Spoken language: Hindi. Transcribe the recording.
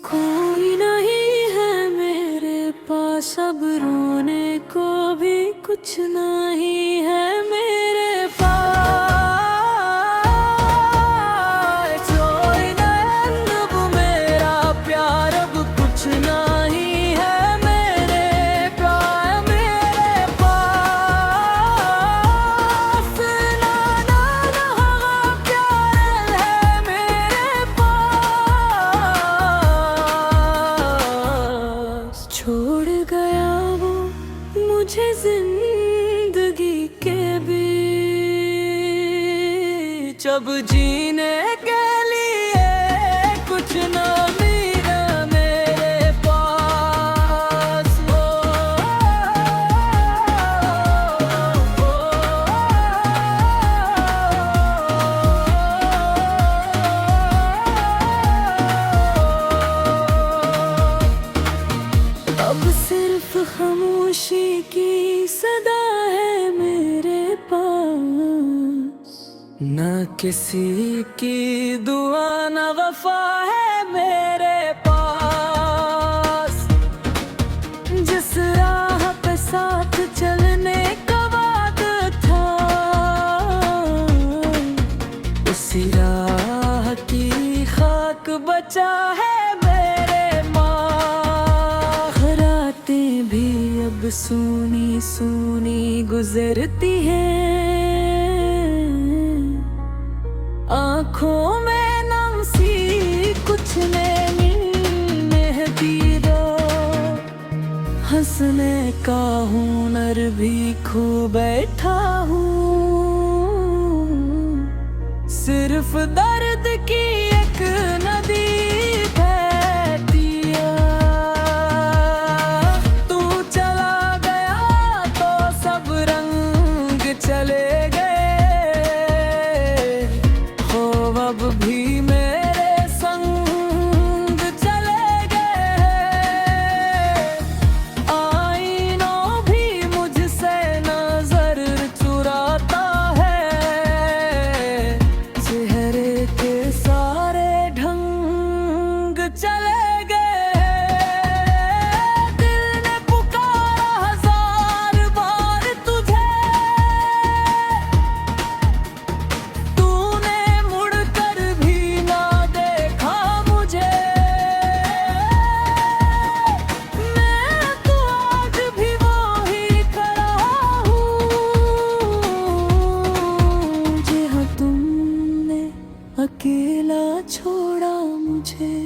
कोई नहीं है मेरे पास, अब रोने को भी कुछ नहीं है मेरे पास। कोई नैन अब मेरा प्यार, अब कुछ नहीं है मेरे प्यार मेरे पास। ना ना ना प्यार है मेरे पास। छोड़ गया वो मुझे जिंदगी के बीच, अब जीने के लिए कुछ ना मेरा मेरे पास। अब सिर्फ खामोशी की सदा है मेरे पास, न किसी की दुआ न वफा है मेरे पास। जिस राह पे साथ चलने का वादा था, उसी राह की खाक बचा है मेरे माँ। रातें भी अब सूनी सूनी गुजरती हैं, आँखों में नम सी कुछ नैनी मेहदीदा। हंसने का हुनर भी खो बैठा हूँ, सिर्फ दर्द की एक नदी बहती है। तू चला गया तो सब रंग चले गए, हो अब भी मेरे संग चले गए। आईनों भी मुझसे नजर चुराता है, चेहरे के सारे ढंग चले गए। दिल ने पुकारा हजार बार तुझे, तूने मुड़कर भी ना देखा मुझे। मैं तो आज भी वही खड़ा हूँ, जहाँ तुमने अकेला छोड़ा मुझे।